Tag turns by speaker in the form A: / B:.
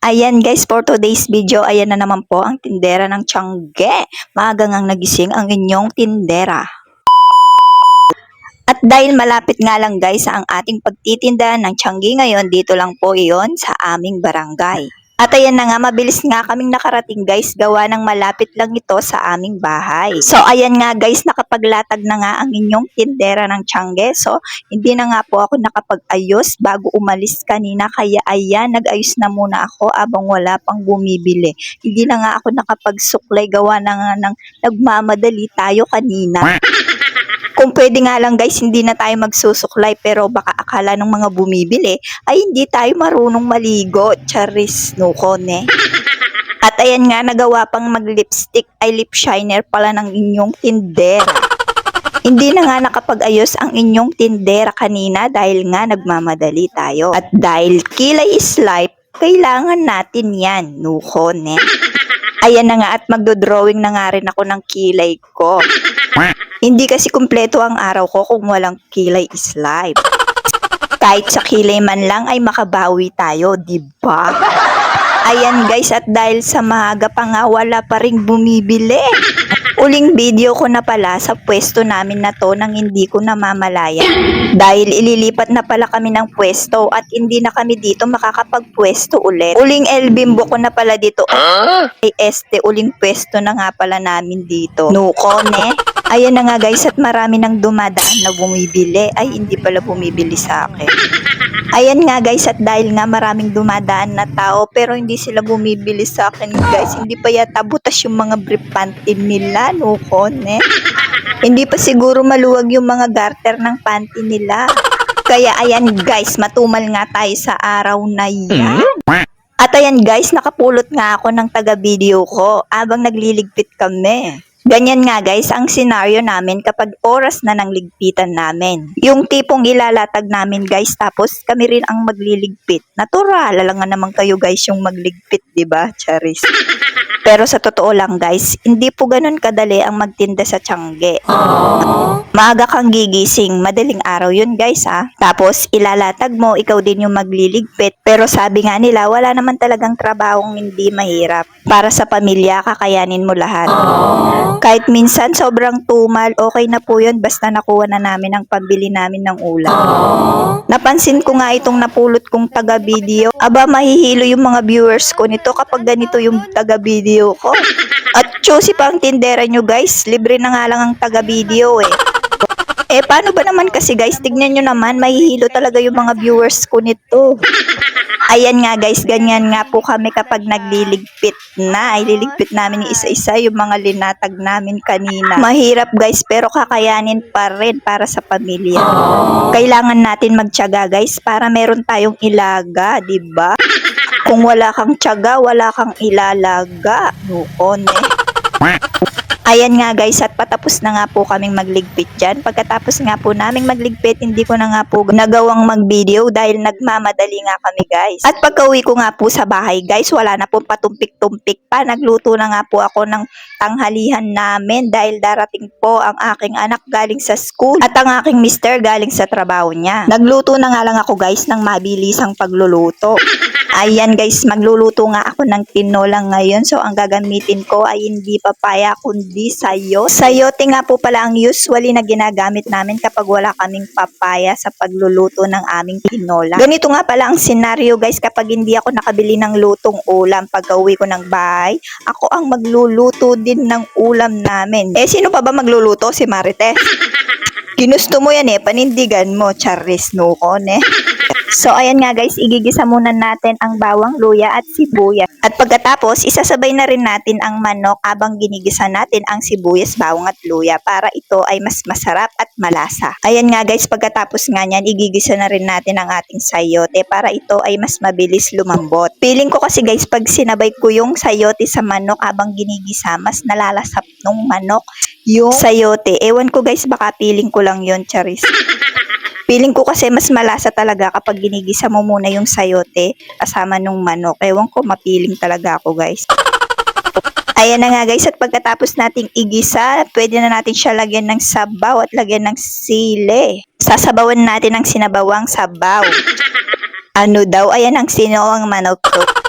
A: Ayan guys, for today's video, ayan na naman po ang tindera ng Tiangge. Maaga ngang nagising ang inyong tindera. At dahil malapit nga lang guys ang ating pagtitinda ng Tiangge ngayon, dito lang po iyon sa aming barangay. At ayan na nga, mabilis nga kaming nakarating guys, gawa ng malapit lang ito sa aming bahay. So ayan nga guys, nakapaglatag na nga ang inyong tindera ng Tiangge. So hindi na nga po ako nakapag-ayos bago umalis kanina, kaya ayan, nag-ayos na muna ako abang wala pang bumibili. Hindi na nga ako nakapagsuklay, gawa na nga ng nagmamadali tayo kanina. Kung pwede nga lang guys, hindi na tayo magsusuklay, pero baka akala ng mga bumibili ay hindi tayo marunong maligo. Charis, no kone. At ayan nga, nagawa pang mag-lipstick ay lip shiner pala ng inyong tindera. Hindi na nga nakapag-ayos ang inyong tindera kanina dahil nga nagmamadali tayo. At dahil kilay is life, kailangan natin yan, no kone. Ayan na nga, at magdodrawing na nga rin ako ng kilay ko. Hindi kasi kumpleto ang araw ko kung walang kilay is life. Kahit sa kilay man lang ay makabawi tayo, diba? Ayan guys, at dahil sa maaga pa nga, wala pa ring bumibili. Uling video ko na pala sa pwesto namin na to nang hindi ko namamalayan. Dahil ililipat na pala kami ng pwesto at hindi na kami dito makakapagpwesto ulit. Uling El Bimbo ko na pala dito. Ay uling pwesto na nga pala namin dito. No kone. Ayan na nga guys, at marami nang dumadaan na bumibili. Ay hindi pala bumibili sa akin. Ayan nga guys, at dahil nga maraming dumadaan na tao pero hindi sila bumibili sa akin guys. Hindi pa yata butas yung mga brief panty nila, no kone. Hindi pa siguro maluwag yung mga garter ng panty nila. Kaya ayan guys, matumal nga tayo sa araw na yan. At ayan guys, nakapulot nga ako ng taga-video ko abang nagliligpit kami. Ganyan nga guys ang senaryo namin kapag oras na ng ligpitan namin. Yung tipong ilalatag namin guys, tapos kami rin ang magliligpit. Natural, alangan naman kayo guys yung magligpit, diba? Charis. Pero sa totoo lang guys, hindi po ganun kadali ang magtinda sa Tiangge. Maaga kang gigising, madaling araw yun guys ha. Tapos ilalatag mo, ikaw din yung magliligpit. Pero sabi nga nila, wala naman talagang trabahong hindi mahirap. Para sa pamilya, kakayanin mo lahat. Kahit minsan sobrang tumal, okay na po yun basta nakuha na namin ang pambili namin ng ulam. Napansin ko nga itong napulot kong taga-video. Aba, mahihilo yung mga viewers ko nito kapag ganito yung taga-video ko. At choosy pa ang tindera nyo guys, libre na nga lang ang taga-video eh. Paano ba naman kasi guys, tignan nyo naman, mahihilo talaga yung mga viewers ko nito. Ayan nga guys, ganyan nga po kami kapag nagliligpit na. Ililigpit namin isa-isa yung mga linatag namin kanina. Mahirap guys, pero kakayanin pa rin para sa pamilya. Kailangan natin magtiyaga guys para meron tayong ilaga, diba? Kung wala kang tiyaga, wala kang ilalaga. Noon eh. Ayan nga guys, at patapos na nga po kaming magligpit dyan. Pagkatapos nga po naming magligpit, hindi ko na nga po nagawang mag-video dahil nagmamadali nga kami guys. At pagka-uwi ko nga po sa bahay guys, wala na po patumpik-tumpik pa. Nagluto na nga po ako ng tanghalihan namin dahil darating po ang aking anak galing sa school at ang aking mister galing sa trabaho niya. Nagluto na nga lang ako guys ng mabilisang pagluluto. Ayan guys, magluluto nga ako ng tinola ngayon. So ang gagamitin ko ay hindi papaya kundi sayote. Sayote nga po pala ang usually na ginagamit namin kapag wala kaming papaya sa pagluluto ng aming tinola. Ganito nga pala ang senaryo guys kapag hindi ako nakabili ng lutong ulam. Pagka-uwi ko ng bahay, ako ang magluluto din ng ulam namin. Sino pa ba magluluto? Si Marites. Ginusto mo yan panindigan mo, Charis, no kone. So ayan nga guys, igigisa muna natin ang bawang, luya at sibuyas. At pagkatapos, isasabay na rin natin ang manok habang ginigisa natin ang sibuyas, bawang at luya para ito ay mas masarap at malasa. Ayan nga guys, pagkatapos nga niyan, igigisa na rin natin ang ating sayote para ito ay mas mabilis lumambot. Feeling ko kasi guys, pag sinabay ko yung sayote sa manok habang ginigisa, mas nalalasap nung manok yung sayote. Ewan ko guys, baka feeling ko lang yun, Charis. Feeling ko kasi mas malasa talaga kapag ginigisa mo muna yung sayote kasama nung manok. Ewan ko, mapiling talaga ako guys. Ayan na nga guys, at pagkatapos nating igisa, pwede na natin siya lagyan ng sabaw at lagyan ng sili. Sasabawan natin ang sinabawang sabaw. Ano daw? Ayan ang sinawang manok ko.